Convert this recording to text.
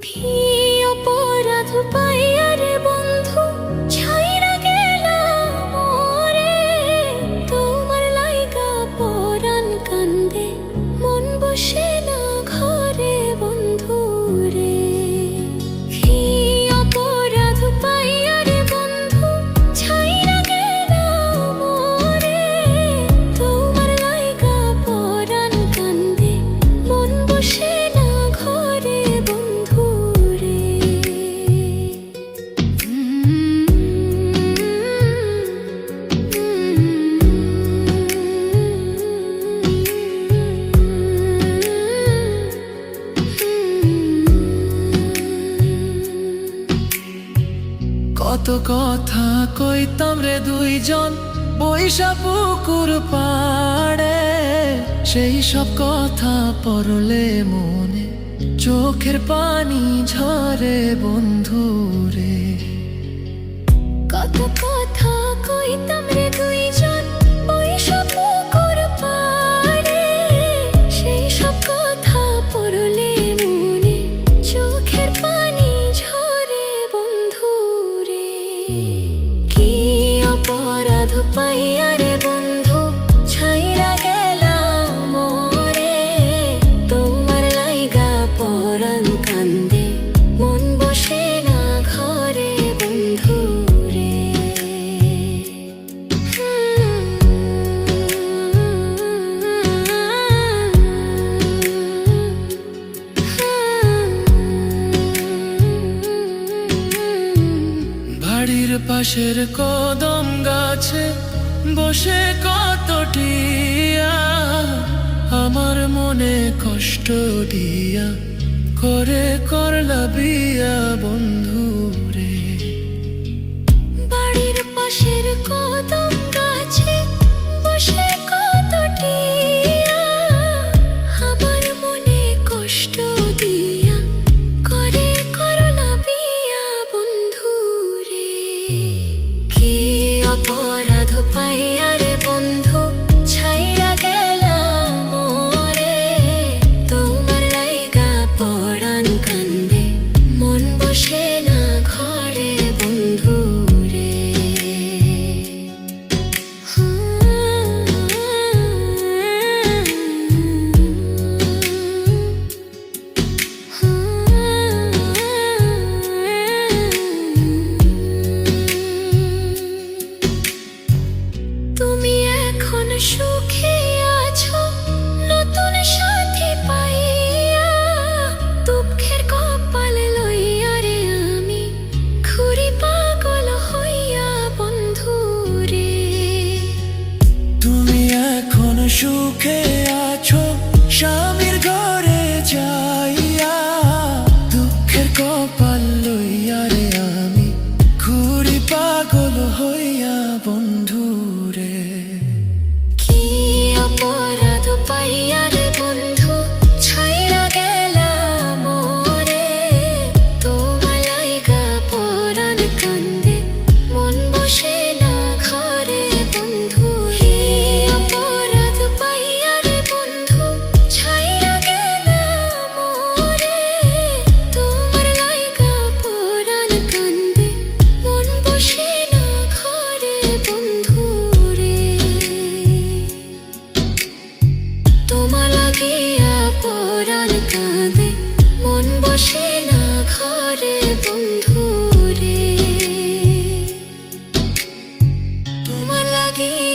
কি অপরাধ পাইয়া রে বন্ধু ছাইরা গেলাম মোরে, তোমার লাইগা পরাণ কান্দে মন বসে না ঘরে বন্ধু রে। কি অপরাধ পাইয়া রে বন্ধু ছাইরা গেলাম মোরে, তোমার লাইগা পরাণ কান্দে মন বসে না ঘরে বন্ধু রে। কত কথা কইতাম রে দুইজন বৈশা পুকুর পাড়ে, সেই সব কথা পড়লে মনে চোখের পানি ঝরে বন্ধু রে। কত কথা কইতাম রে দুইজন বৈশা পুকুর পাড়ে, সেই সব কথা পড়লে মনে চোখের পানি ঝরে বন্ধু রে। কি অপরাধ পাইয়া রে বন্ধু ছাইরা গেলাম মোরে, তোমার লাইগা পরাণ কান্দে মন বসে না ঘরে বন্ধু রে। বাড়ির পাশের কদম গাছে বসে কত টিয়া, আমার মনে কষ্ট দিয়া করে করলা বিয়া বন্ধু রে। বাড়ির পাশের কদম গাছে বসে কত টিয়া, আমার মনে কষ্ট দিয়া করে করলা বিয়া বন্ধু রে। কি অপরাধ পাইয়া রে বন্ধু ছাইরা গেলাম মোরে, তোমার লাইগা পরাণ কান্দে মন বসে না ঘরে বন্ধু রে। তুমি এখন সুখে আছো নতুন সাথী পাইয়া, দুঃখের কপাল লইয়া রে আমি ঘুরি পাগল হইয়া বন্ধু রে। তুমি এখন সুখে আছো স্বামীর ঘরে যাইয়া, দুঃখের কপাল লইয়া রে আমি ঘুরি পাগল হইয়া বন্ধু রে। কি অপরাধ পাইয়া রে বন্ধু ছাইরা গেলাম মোরে, তোমার লাইগা পরাণ কান্দে মন বসে না ঘরে বন্ধু রে। অপরাধ পাইয়া রে বন্ধু ছাইরা গেলাম মোরে, তোমার লাইগা পরাণ কান্দে মন বসে না ঘরে বন্ধু রে। তোমার লাগিয়া পরাণ কাঁদে মন বসে না ঘরে বন্ধু রে। তোমার লাগিয়া